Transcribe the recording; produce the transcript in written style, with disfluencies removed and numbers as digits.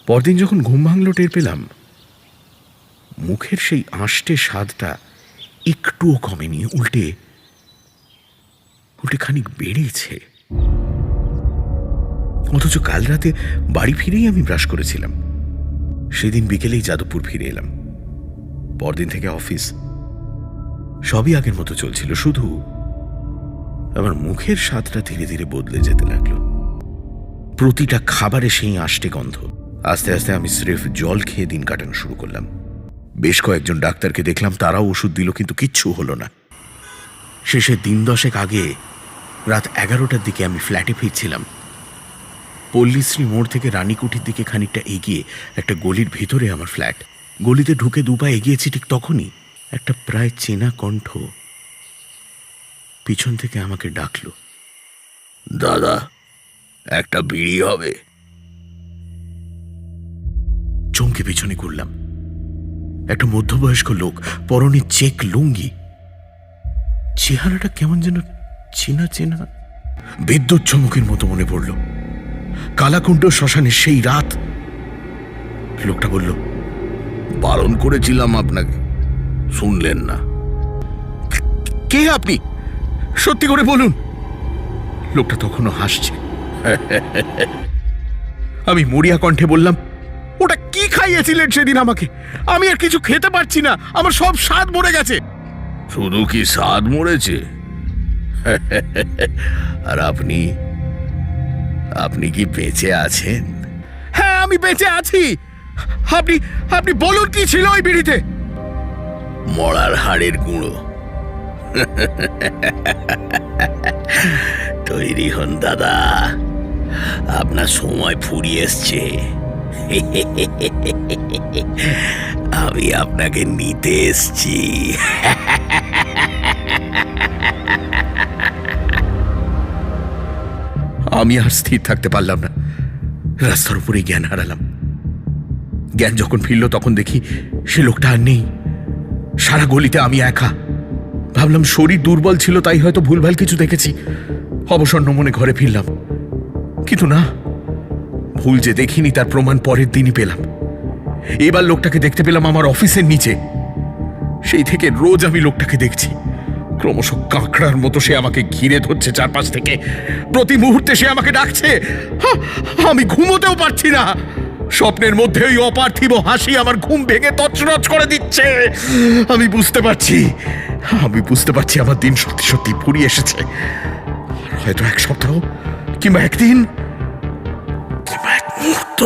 পরদিন যখন ঘুম ভাঙল টের পেলাম মুখের সেই আঁশটে স্বাদটা একটুও কমেনি, উল্টে খানিক বেড়েছে। অথচ কাল রাতে বাড়ি ফিরেই আমি ব্রাশ করেছিলাম। সেদিন বিকেলেই যাদবপুর ফিরে এলাম। পরদিন থেকে অফিস, সবই আগের মতো চলছিল, শুধু আমার মুখের স্বাদটা ধীরে ধীরে বদলে যেতে লাগলো। প্রতিটা খাবারে সেই আষ্টে গন্ধ। আস্তে আস্তে আমি স্রেফ জল খেয়ে দিন কাটানো শুরু করলাম। বেশ কয়েকজন ডাক্তারকে দেখলাম, তারাও ওষুধ দিল, কিন্তু কিচ্ছু হলো না। শেষে দিন 10 আগে রাত 11টার দিকে আমি ফ্ল্যাটে ফিরছিলাম। পল্লীশ্রী মোড় থেকে রানীকুঠির দিকে খানিকটা এগিয়ে একটা গলির ভেতরে আমার ফ্ল্যাট। গলিতে ঢুকে 2 পা এগিয়েছি, ঠিক তখনই একটা প্রায় চেনা কণ্ঠ পিছন থেকে আমাকে ডাকল, দাদা, একটা বিড়ি হবে? চমকে পিছনে ঘুরলাম। একটা মধ্যবয়স্ক লোক, পরনে চেক লুঙ্গি, চেহারাটা কেমন যেন চেনা চেনা। বিদ্যুৎ চমকের মতো মনে পড়ল কালাকুণ্ড শ্মশানের সেই রাত। লোকটা বলল, বারণ করেছিলাম আপনাকে, শুনলেন না। কে আপনি? সত্যি করে বলুন। লোকটা তখনও হাসছে। আমি মরিয়া কণ্ঠে বললাম, ওটা কি খাইয়েছিলেন সেদিন আমাকে? আমি আর কিছু খেতে পারছি না, আমার সব স্বাদ মরে গেছে। শুধু কি স্বাদ মরেছে? আর আপনি আপনি কি বেঁচে আছেন? হ্যাঁ, আমি বেঁচে আছি। আপনি আপনি বলুন, কি ছিল ওই বিড়িতে? মরার হাড়ের গুঁড়ো। তৈরি হন দাদা, আপনার সময় ফুরিয়ে এসছে। আমি আপনাকে নিতে এসছি। আমি আর স্থির থাকতে পারলাম না। রাস্তার উপরে জ্ঞান হারালাম। জ্ঞান যখন ফিরল তখন দেখি সে লোকটা আর নেই। সারা গলিতে আমি একা। ভাবলাম শরীর দুর্বল ছিল, তাই হয়তো ভুলভাল কিছু দেখেছি। অবসন্ন মনে ঘরে ফিরলাম, কিন্তু না, ভুল যে দেখিনি তার প্রমাণ পরের দিনই পেলাম। এবার লোকটাকে দেখতে পেলাম আমার অফিসের নিচে। সেই থেকে রোজ আমি লোকটাকে দেখছি। ক্রমশ কাঁকড়ার মতো সে আমাকে ঘিরে ধরছে চারপাশ থেকে। প্রতি মুহূর্তে সে আমাকে ডাকছে। আমি ঘুমোতেও পারছি না। স্বপ্নের মধ্যে ওই অপার্থিব হাসি আমার ঘুম ভেঙে তছনছ করে দিচ্ছে। আমি বুঝতে পারছি আমার দিন সত্যি সত্যি ফুরিয়ে এসেছে। হয়তো 1 সপ্তাহ, কিংবা 1 দিন, কিংবা 1 মুহূর্ত।